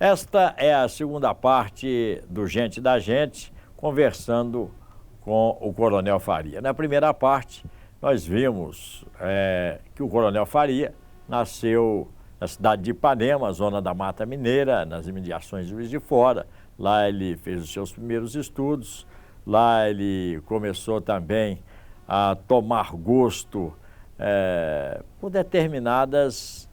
Esta é a segunda parte do Gente da Gente, conversando com o Coronel Faria. Na primeira parte, nós vimos que o Coronel Faria nasceu na cidade de Ipanema, zona da Mata Mineira, nas imediações de Juiz de Fora. Lá ele fez os seus primeiros estudos, lá ele começou também a tomar gosto por determinadas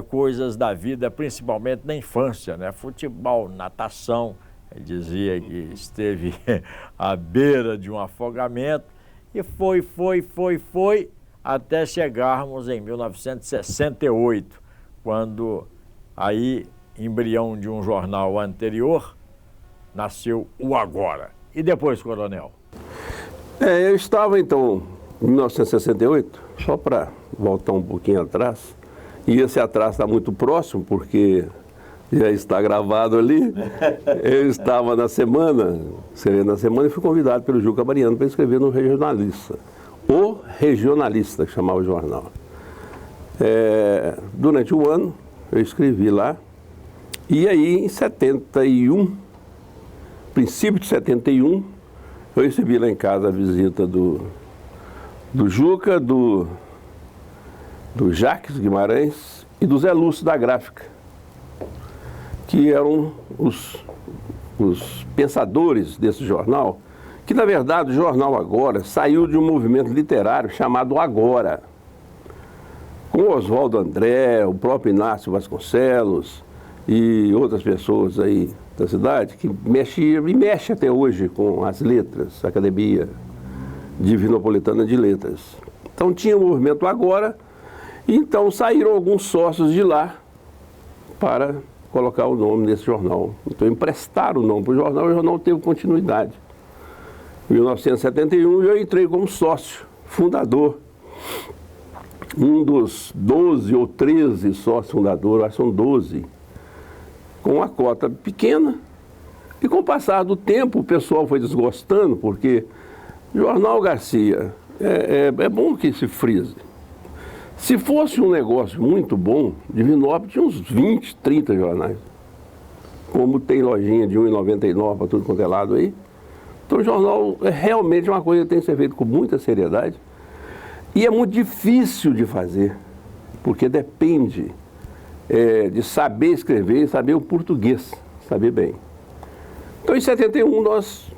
coisas da vida, principalmente na infância, né? Futebol, natação. Ele dizia que esteve à beira de um afogamento e foi, até chegarmos em 1968, quando aí, embrião de um jornal anterior, nasceu o Agora. E depois, Coronel? Eu estava, então, em 1968, só para voltar um pouquinho atrás, e esse atraso está muito próximo, porque já está gravado ali. Eu estava escrevendo na semana, e fui convidado pelo Juca Mariano para escrever no Regionalista. O Regionalista, que chamava o jornal. Durante um ano, eu escrevi lá, e aí em 71, princípio de 71, eu recebi lá em casa a visita do Juca, do Jacques Guimarães e do Zé Lúcio da Gráfica, que eram os pensadores desse jornal, que na verdade o jornal Agora saiu de um movimento literário chamado Agora, com o Oswaldo André, o próprio Inácio Vasconcelos e outras pessoas aí da cidade, que mexe até hoje com as letras, a Academia Divinopolitana de Letras. Então tinha o movimento Agora, e então saíram alguns sócios de lá para colocar o nome nesse jornal. Então emprestaram o nome para o jornal teve continuidade. Em 1971 eu entrei como sócio, fundador, um dos 12 ou 13 sócios fundadores, acho que são 12, com uma cota pequena, e com o passar do tempo o pessoal foi desgostando, porque jornal, Garcia, é bom que se frise. Se fosse um negócio muito bom, Divinópolis tinha uns 20, 30 jornais. Como tem lojinha de R$ 1,99 para tudo quanto é lado aí. Então o jornal é realmente uma coisa que tem que ser feita com muita seriedade. E é muito difícil de fazer, porque depende de saber escrever e saber o português, saber bem. Então em 71 nós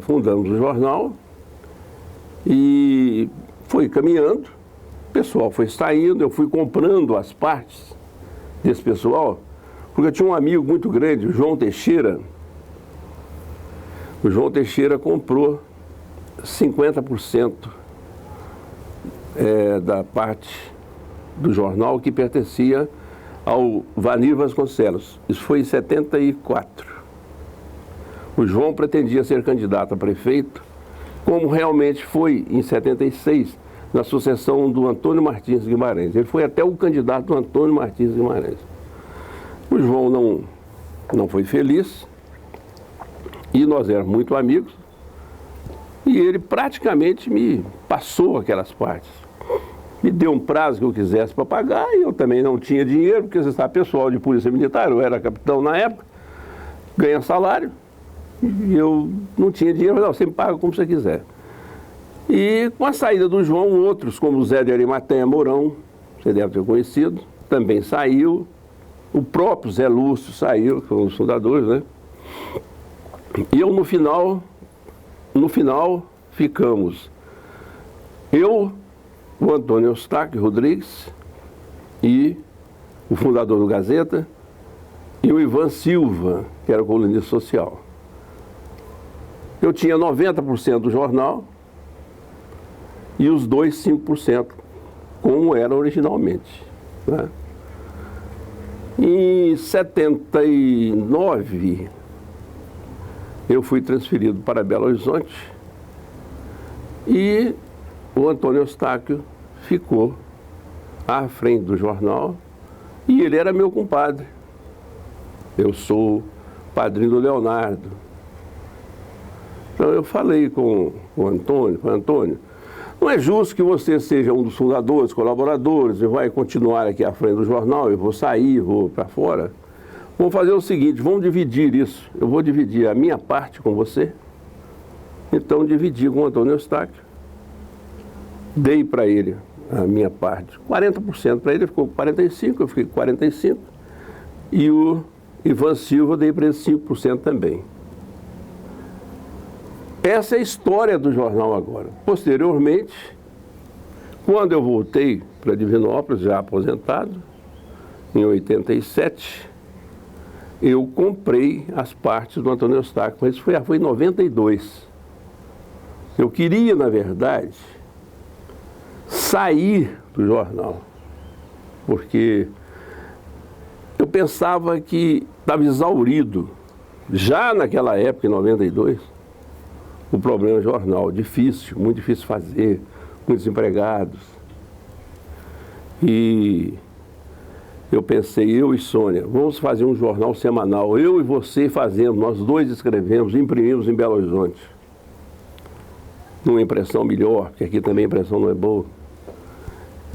fundamos o jornal e foi caminhando. O pessoal foi saindo, eu fui comprando as partes desse pessoal, porque eu tinha um amigo muito grande, o João Teixeira. O João Teixeira comprou 50% da parte do jornal que pertencia ao Vanir Vasconcelos. Isso foi em 74. O João pretendia ser candidato a prefeito, como realmente foi em 76, na sucessão do Antônio Martins Guimarães. Ele foi até o candidato do Antônio Martins Guimarães. O João não foi feliz, e nós éramos muito amigos, e ele praticamente me passou aquelas partes. Me deu um prazo que eu quisesse para pagar, e eu também não tinha dinheiro, porque você sabe, pessoal de polícia militar, eu era capitão na época, ganha salário, e eu não tinha dinheiro, mas não, você me paga como você quiser. E com a saída do João, outros, como o Zé de Arimateia Mourão, você deve ter conhecido, também saiu. O próprio Zé Lúcio saiu, que foram os fundadores, né? E eu, no final, ficamos eu, o Antônio Eustáquio Rodrigues, e o fundador do Gazeta, e o Ivan Silva, que era colunista social. Eu tinha 90% do jornal, e os dois 5%, como era originalmente, né? Em 79, eu fui transferido para Belo Horizonte e o Antônio Eustáquio ficou à frente do jornal e ele era meu compadre. Eu sou padrinho do Leonardo. Então eu falei com o Antônio, não é justo que você seja um dos fundadores, colaboradores, e vai continuar aqui à frente do jornal, eu vou sair, vou para fora. vamos fazer o seguinte, vamos dividir isso. Eu vou dividir a minha parte com você. Então, dividi com o Antônio Eustáquio. Dei para ele a minha parte, 40% para ele, ficou com 45%, eu fiquei com 45%. E o Ivan Silva, eu dei para ele 5% também. Essa é a história do jornal agora. Posteriormente, quando eu voltei para Divinópolis, já aposentado, em 87, eu comprei as partes do Antônio Eustáquio, mas isso foi em 92. Eu queria, na verdade, sair do jornal, porque eu pensava que estava exaurido, já naquela época, em 92, o problema do jornal, difícil, muito difícil fazer, muitos empregados. E eu pensei, eu e Sônia, vamos fazer um jornal semanal, eu e você fazendo, nós dois escrevemos, imprimimos em Belo Horizonte. Numa impressão melhor, porque aqui também a impressão não é boa.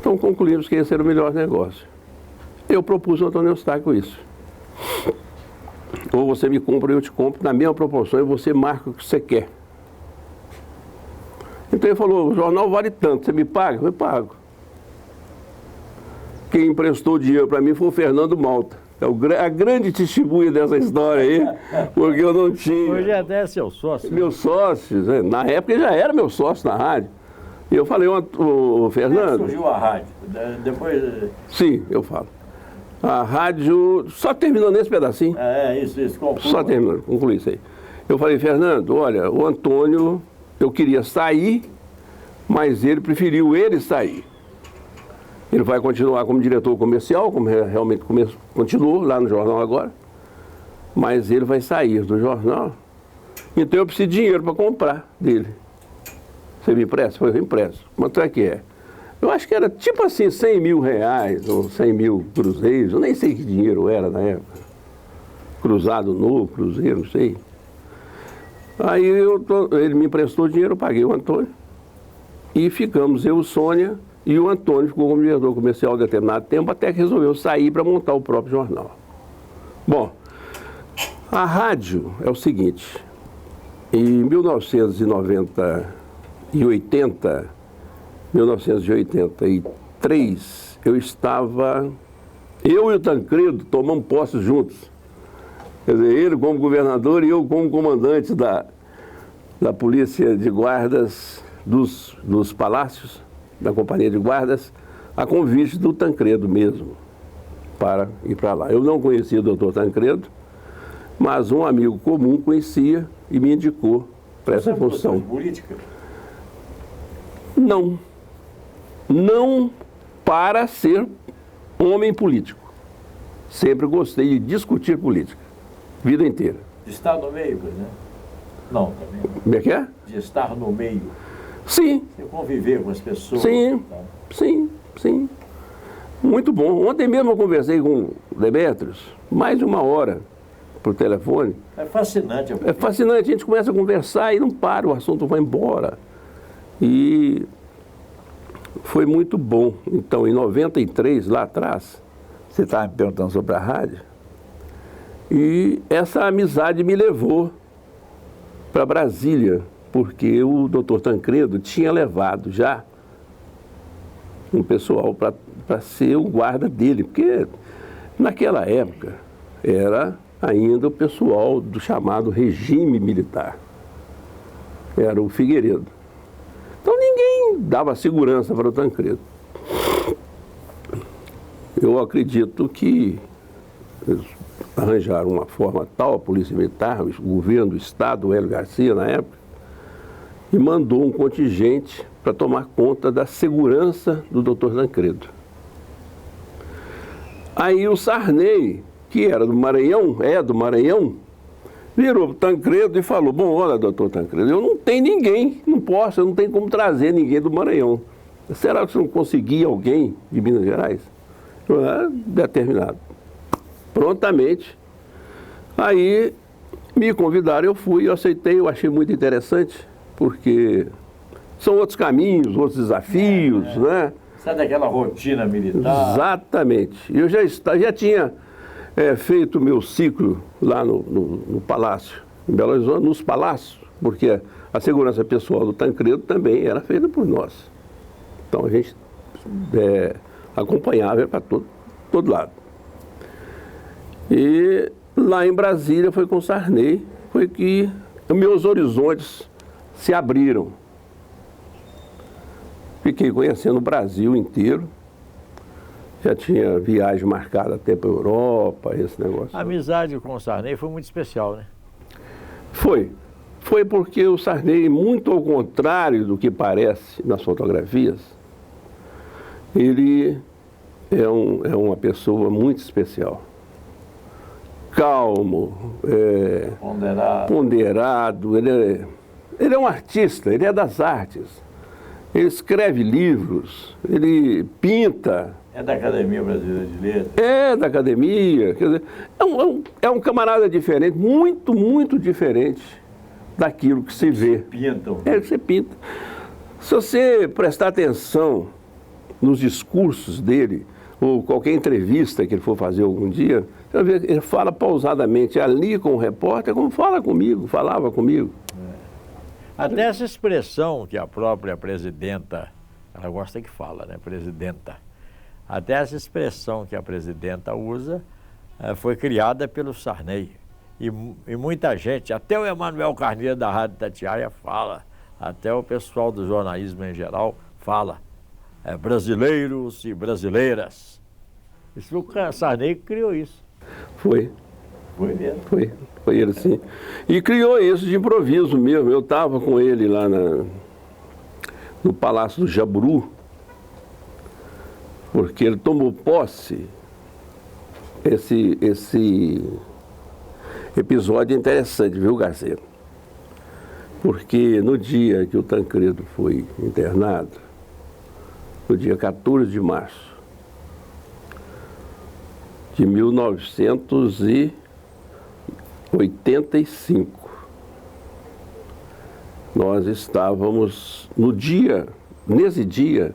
Então concluímos que esse era o melhor negócio. Eu propus ao Antônio Eustáquio isso. Ou você me compra ou eu te compro na mesma proporção e você marca o que você quer. Então ele falou, o jornal vale tanto, você me paga? Eu pago. Quem emprestou dinheiro para mim foi o Fernando Malta. É a grande testemunha dessa história aí, porque eu não tinha. Hoje até é seu sócio. Meu sócio, na época ele já era meu sócio na rádio. E eu falei, o Fernando... Como surgiu a rádio? Depois... Sim, eu falo. A rádio, só terminou nesse pedacinho. Isso, conclui. Só terminou, concluí isso aí. Eu falei, Fernando, olha, o Antônio, eu queria sair, mas ele preferiu ele sair. Ele vai continuar como diretor comercial, como realmente continuou lá no jornal agora, mas ele vai sair do jornal. Então eu preciso de dinheiro para comprar dele. Você me empresta? Eu empresto. Quanto é que é? Eu acho que era tipo assim, 100 mil reais ou 100 mil cruzeiros, eu nem sei que dinheiro era na época. Cruzado novo, cruzeiro, não sei. Aí ele me emprestou dinheiro, eu paguei o Antônio. E ficamos eu, Sônia, e o Antônio ficou como diretor comercial um determinado tempo, até que resolveu sair para montar o próprio jornal. Bom, a rádio é o seguinte, em 1983, eu e o Tancredo tomamos posse juntos. Quer dizer, ele como governador e eu como comandante da polícia de guardas dos palácios, da companhia de guardas, a convite do Tancredo mesmo, para ir para lá. Eu não conhecia o doutor Tancredo, mas um amigo comum conhecia e me indicou para essa função. Política? Não para ser homem político. Sempre gostei de discutir política, vida inteira. De estar no meio, né? Não, também. Como é que é? De estar no meio. Sim. De conviver com as pessoas. Sim, tá? sim. Muito bom. Ontem mesmo eu conversei com o Demetrios, mais de 1 hora por telefone. É fascinante. É fascinante, a gente começa a conversar e não para, o assunto vai embora. E foi muito bom. Então, em 93, lá atrás, você estava me perguntando sobre a rádio, e essa amizade me levou para Brasília, porque o doutor Tancredo tinha levado já um pessoal para ser o guarda dele, porque naquela época era ainda o pessoal do chamado regime militar. Era o Figueiredo. Então ninguém dava segurança para o Tancredo. Eu acredito que eles arranjaram uma forma tal, a Polícia Militar, o governo do Estado, o Hélio Garcia na época, e mandou um contingente para tomar conta da segurança do doutor Tancredo. Aí o Sarney, que era do Maranhão, virou para o Tancredo e falou, bom, olha, doutor Tancredo, eu não tenho ninguém, eu não tenho como trazer ninguém do Maranhão. Será que você não conseguia alguém de Minas Gerais? Determinado. Prontamente. Aí me convidaram, eu fui, eu aceitei, eu achei muito interessante, porque são outros caminhos, outros desafios, né? Sai daquela rotina militar. Exatamente. Eu já tinha feito o meu ciclo lá no Palácio, em Belo Horizonte, nos palácios, porque a segurança pessoal do Tancredo também era feita por nós. Então a gente acompanhava para todo lado. E lá em Brasília foi com Sarney, foi que meus horizontes se abriram. Fiquei conhecendo o Brasil inteiro. Já tinha viagem marcada até para a Europa, esse negócio. A amizade com o Sarney foi muito especial, né? Foi. Foi porque o Sarney, muito ao contrário do que parece nas fotografias, ele é uma pessoa muito especial. Calmo, ponderado. Ele é um artista, ele é das artes. Ele escreve livros, ele pinta. É da Academia Brasileira de Letras? É da academia. Quer dizer, é um camarada diferente, muito, muito diferente daquilo que se vê. Pintam. É que você pinta. Se você prestar atenção nos discursos dele, ou qualquer entrevista que ele for fazer algum dia, você vai ver que ele fala pausadamente ali com o repórter, como falava comigo. Até essa expressão que a própria presidenta, ela gosta que fala, né, presidenta. Até essa expressão que a presidenta usa foi criada pelo Sarney. E muita gente, até o Emanuel Carneiro da Rádio Itatiaia fala, até o pessoal do jornalismo em geral fala, brasileiros e brasileiras. Isso, o Sarney criou isso. Foi. Foi mesmo? Foi ele sim. E criou isso de improviso mesmo. Eu estava com ele lá no Palácio do Jaburu, porque ele tomou posse. Esse episódio é interessante, viu, Garcia? Porque no dia que o Tancredo foi internado, no dia 14 de março de 1985, nós estávamos nesse dia,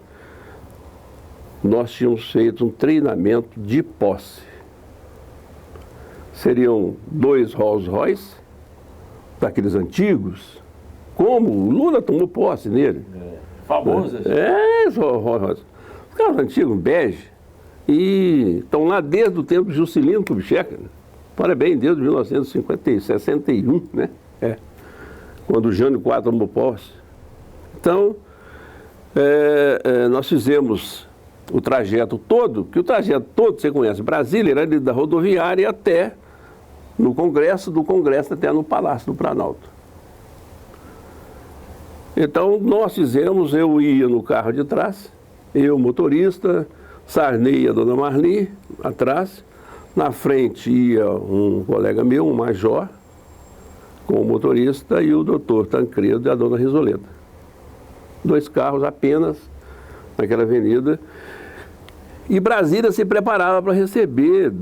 nós tínhamos feito um treinamento de posse. Seriam 2 Rolls Royce, daqueles antigos, como o Lula tomou posse nele. Famoso. Rolls Royce. Os carros antigos, bege, e estão lá desde o tempo de Juscelino Kubitschek. Parabéns, desde 1961, né? Quando o Jânio IV tomou posse. Então, nós fizemos o trajeto todo, que o trajeto todo, você conhece, Brasília, era da rodoviária até no Congresso, do Congresso até no Palácio do Planalto. Então, nós fizemos, eu ia no carro de trás, eu, motorista, Sarney e a dona Marli, atrás. Na frente ia um colega meu, um major, com o motorista, e o doutor Tancredo e a dona Risoleta. 2 carros apenas naquela avenida. E Brasília se preparava para receber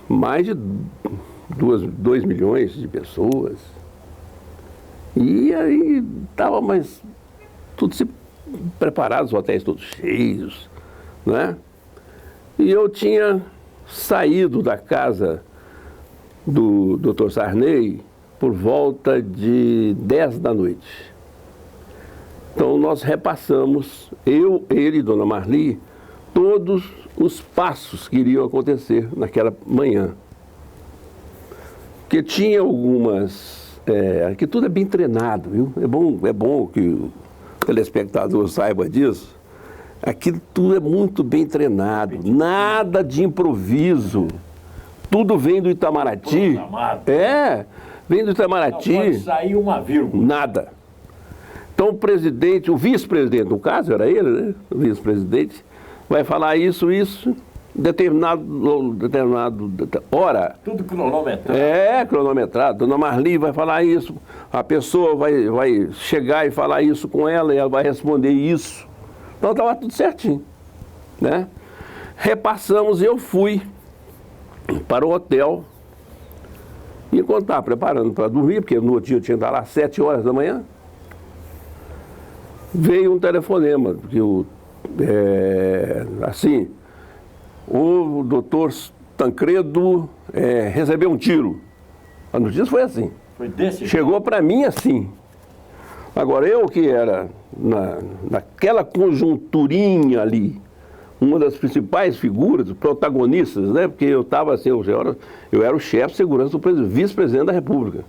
mais de 2 milhões de pessoas. E aí estava mais tudo se preparado, os hotéis todos cheios, né? E eu tinha saído da casa do Dr. Sarney por volta de 10 da noite. Então nós repassamos, eu, ele e Dona Marli, todos os passos que iriam acontecer naquela manhã. Porque tinha algumas... que tudo é bem treinado, viu? É bom que o telespectador saiba disso. Aqui tudo é muito bem treinado, nada de improviso. Tudo vem do Itamaraty. Vem do Itamaraty. Não pode sair uma vírgula. Nada. Então o presidente, o vice-presidente, no caso era ele, né? O vice-presidente, vai falar isso, determinado hora. Tudo cronometrado. Cronometrado. Dona Marli vai falar isso, a pessoa vai chegar e falar isso com ela e ela vai responder isso. Então estava tudo certinho, né? Repassamos e eu fui para o hotel. E enquanto estava preparando para dormir, porque no outro dia eu tinha que estar lá às 7 horas da manhã, veio um telefonema, que o doutor Tancredo recebeu um tiro. A notícia foi assim. Foi desse Chegou para mim assim. Agora, eu que era, naquela conjunturinha ali, uma das principais figuras, protagonistas, né? Porque eu estava assim, eu era o chefe de segurança do vice-presidente da República.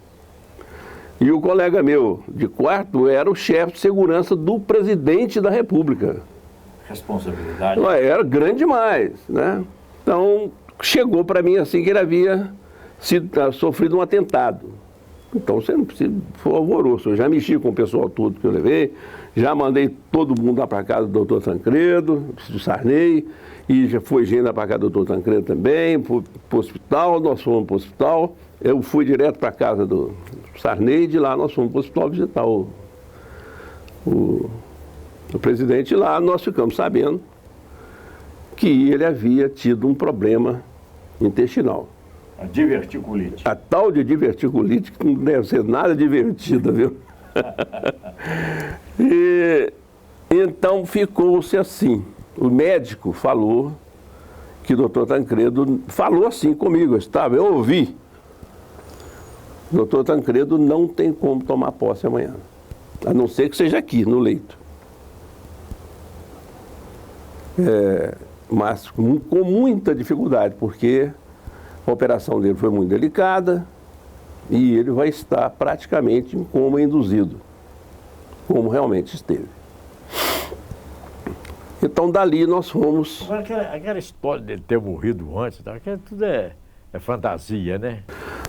E o colega meu de quarto era o chefe de segurança do presidente da República. responsabilidade. Era grande demais, né? Então, chegou para mim assim que ele havia sofrido um atentado. Então, você não precisa, foi alvoroço. Eu já mexi com o pessoal todo que eu levei, já mandei todo mundo lá para casa do doutor Tancredo, do Sarney, e já foi gente lá para casa do doutor Tancredo também, para o hospital, nós fomos para o hospital. Eu fui direto para a casa do Sarney, e de lá nós fomos para o hospital visitar o presidente. Lá nós ficamos sabendo que ele havia tido um problema intestinal. A diverticulite. A tal de diverticulite, que não deve ser nada divertida, viu? E então ficou-se assim. O médico falou que o doutor Tancredo falou assim comigo, eu ouvi. O doutor Tancredo não tem como tomar posse amanhã, a não ser que seja aqui, no leito. Mas com muita dificuldade, porque a operação dele foi muito delicada e ele vai estar praticamente em coma induzido, como realmente esteve. Então, dali nós fomos... Agora, aquela história dele ter morrido antes, tá? Tudo é fantasia, né?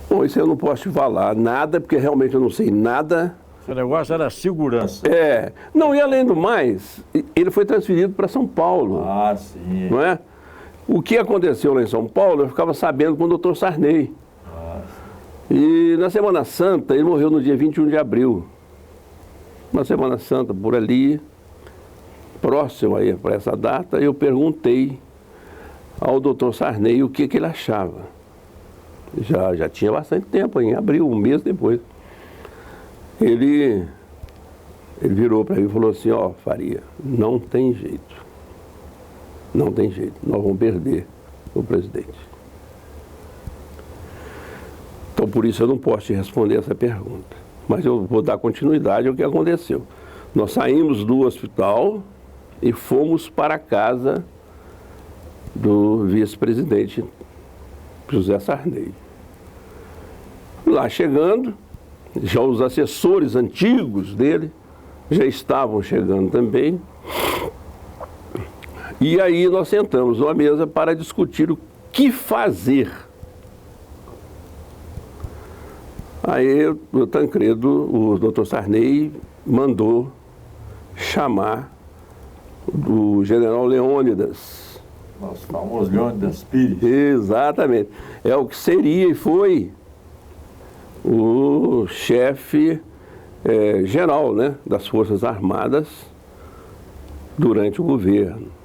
Bom, isso eu não posso te falar nada, porque realmente eu não sei nada. Seu negócio era segurança. Não, e além do mais, ele foi transferido para São Paulo. Ah, sim. Não é? O que aconteceu lá em São Paulo, eu ficava sabendo com o doutor Sarney. E na Semana Santa, ele morreu no dia 21 de abril. Na Semana Santa, por ali, próximo aí para essa data, eu perguntei ao doutor Sarney o que ele achava. Já tinha bastante tempo, em abril, um mês depois. Ele virou para mim e falou assim, Faria, não tem jeito. Não tem jeito, nós vamos perder o presidente. Então, por isso eu não posso te responder essa pergunta. Mas eu vou dar continuidade ao que aconteceu. Nós saímos do hospital e fomos para a casa do vice-presidente José Sarney. Lá chegando, já os assessores antigos dele já estavam chegando também. E aí nós sentamos numa mesa para discutir o que fazer. Aí o Tancredo, o doutor Sarney, mandou chamar o general Leônidas. Nosso famoso Leônidas Pires. Exatamente. É o que seria e foi o chefe geral, né, das Forças Armadas durante o governo.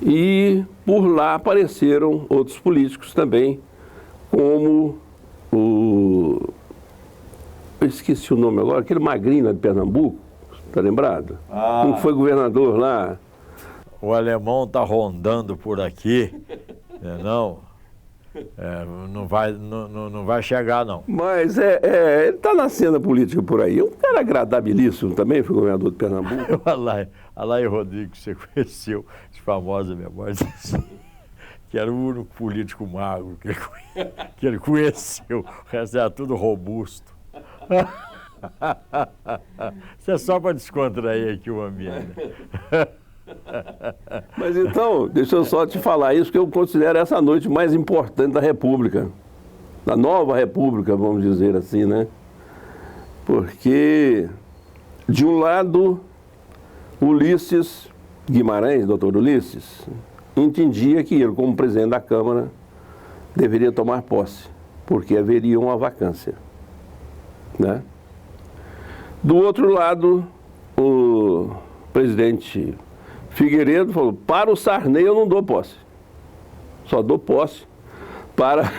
E por lá apareceram outros políticos também, como eu esqueci o nome agora, aquele magrinho lá de Pernambuco, tá lembrado? Como foi governador lá? O alemão tá rondando por aqui, né, não? Não vai chegar, não. Mas ele está na cena política por aí. Um cara agradabilíssimo também, foi governador de Pernambuco. Alain Rodrigues, que você conheceu, de famosa memória, que era o único político magro que ele conheceu. O resto era tudo robusto. Isso é só para descontrair aqui o ambiente. Mas então, deixa eu só te falar isso, que eu considero essa noite mais importante da República, da nova República, vamos dizer assim, né? Porque, de um lado, Ulisses Guimarães, doutor Ulisses, entendia que ele, como presidente da Câmara, deveria tomar posse, porque haveria uma vacância, né? Do outro lado, o presidente Figueiredo falou, para o Sarney eu não dou posse. Só dou posse para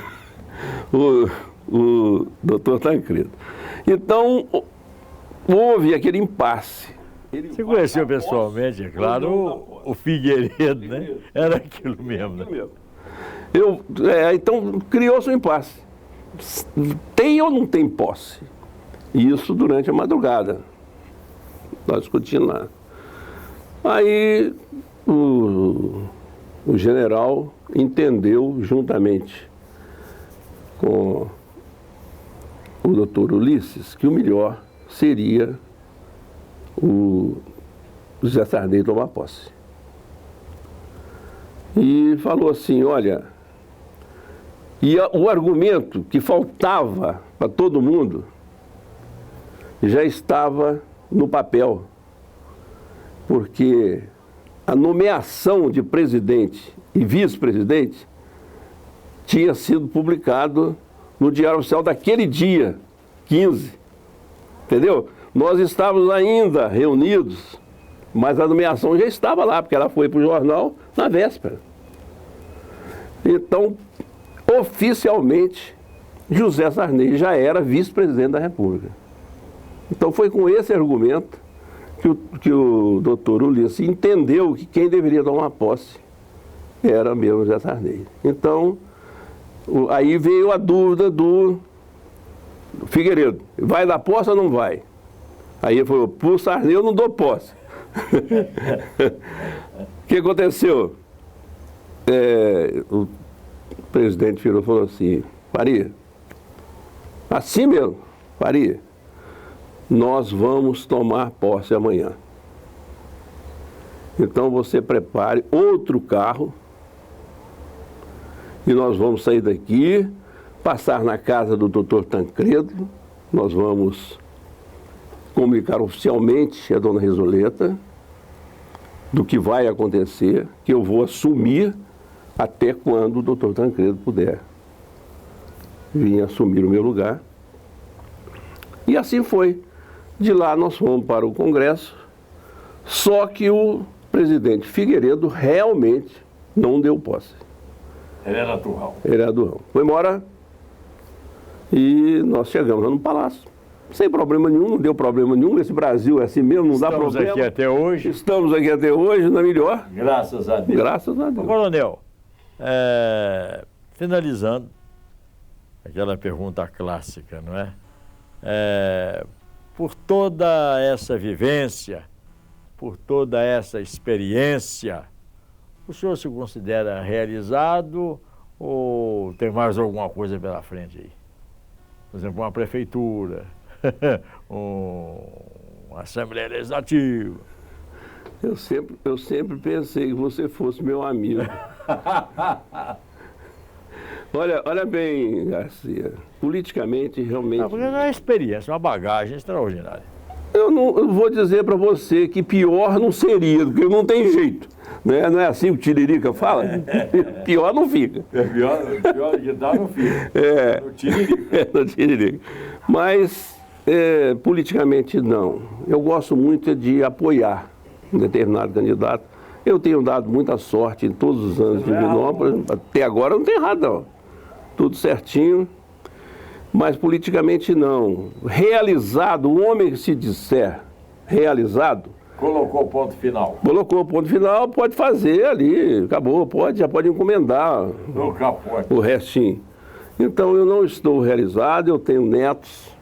o doutor Tancredo. Então, houve aquele impasse. Você conheceu pessoalmente, é claro, o Figueiredo, né? Era aquilo mesmo, né? Então, criou-se um impasse. Tem ou não tem posse? Isso durante a madrugada. Nós discutindo lá. Aí o general entendeu, juntamente com o doutor Ulisses, que o melhor seria o José Sarney tomar posse. E falou assim, olha, o argumento que faltava para todo mundo já estava no papel, porque a nomeação de presidente e vice-presidente tinha sido publicado no Diário Oficial daquele dia, 15, entendeu? Nós estávamos ainda reunidos, mas a nomeação já estava lá, porque ela foi para o jornal na véspera. Então, oficialmente, José Sarney já era vice-presidente da República. Então foi com esse argumento que o doutor Ulisses entendeu que quem deveria tomar posse era mesmo José Sarney. Então, aí veio a dúvida do Figueiredo, vai dar posse ou não vai? Aí ele falou, por Sarney eu não dou posse. O que aconteceu? O presidente virou e falou assim, Faria, assim mesmo, Faria, nós vamos tomar posse amanhã. Então você prepare outro carro e nós vamos sair daqui, passar na casa do doutor Tancredo, nós vamos comunicar oficialmente a dona Resoleta do que vai acontecer, que eu vou assumir até quando o doutor Tancredo puder vir assumir o meu lugar. E assim foi. De lá nós fomos para o Congresso, só que o presidente Figueiredo realmente não deu posse. Ele era Turrão. Ele era Turrão. Foi embora e nós chegamos lá no Palácio. Sem problema nenhum, não deu problema nenhum. Esse Brasil é assim mesmo, não dá problema. Estamos aqui até hoje. Estamos aqui até hoje, não é melhor? Graças a Deus. Graças a Deus. Ô, coronel, finalizando, aquela pergunta clássica, não é? Por toda essa vivência, por toda essa experiência, o senhor se considera realizado ou tem mais alguma coisa pela frente aí? Por exemplo, uma prefeitura, uma Assembleia Legislativa. Eu sempre pensei que você fosse meu amigo. Olha bem, Garcia, politicamente realmente... Porque é uma experiência, uma bagagem extraordinária. Eu vou dizer para você que pior não seria, porque não tem jeito. Né? Não é assim o Tiririca fala? Pior não fica. Pior que dá não fica. No Tiririca. No Tiririca. Mas, politicamente, não. Eu gosto muito de apoiar um determinado candidato. Eu tenho dado muita sorte em todos os anos de Divinópolis. Até agora não tem errado, não. Tudo certinho. Mas politicamente não. Realizado, o homem que se disser realizado... Colocou o ponto final. Colocou o ponto final, pode fazer ali, acabou, já pode encomendar o restinho. Então eu não estou realizado, eu tenho netos,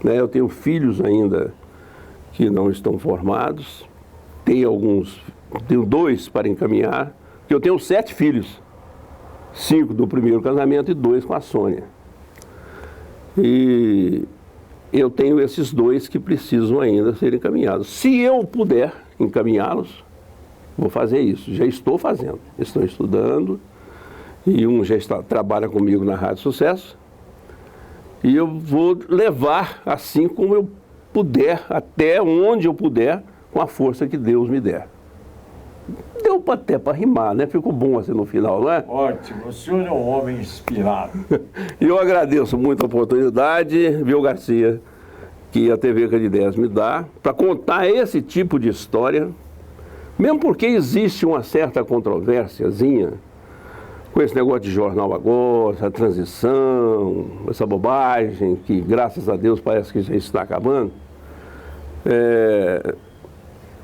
né, eu tenho filhos ainda que não estão formados, tenho 2 para encaminhar, porque eu tenho 7 filhos, 5 do primeiro casamento e 2 com a Sônia. E eu tenho esses 2 que precisam ainda ser encaminhados. Se eu puder encaminhá-los, vou fazer isso. Já estou fazendo. Estou estudando e um já trabalha comigo na Rádio Sucesso. E eu vou levar assim como eu puder, até onde eu puder, com a força que Deus me der. Deu até para rimar, né? Ficou bom assim no final, não é? Ótimo. O senhor é um homem inspirado. E eu agradeço muito a oportunidade, viu, Garcia, que a TV Candidez me dá, para contar esse tipo de história, mesmo porque existe uma certa controvérsiazinha com esse negócio de jornal agora, essa transição, essa bobagem, que graças a Deus parece que já está acabando.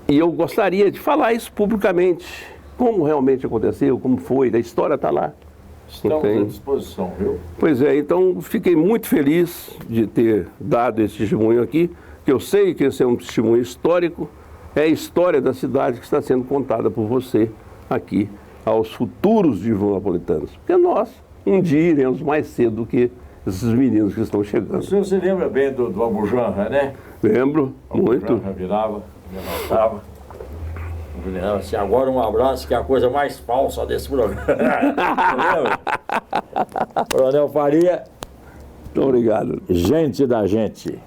E eu gostaria de falar isso publicamente, como realmente aconteceu, como foi, a história está lá. Estamos à disposição, viu? Pois é, então fiquei muito feliz de ter dado esse testemunho aqui, que eu sei que esse é um testemunho histórico, é a história da cidade que está sendo contada por você aqui aos futuros divulnapolitanos. Porque nós, um dia, iremos mais cedo do que esses meninos que estão chegando. O senhor se lembra bem do Abujanra, né? Lembro, muito. O Abujanra virava, me anotava. Assim, agora um abraço, que é a coisa mais falsa desse programa. Lembra? Coronel Faria. Muito obrigado. Gente da gente.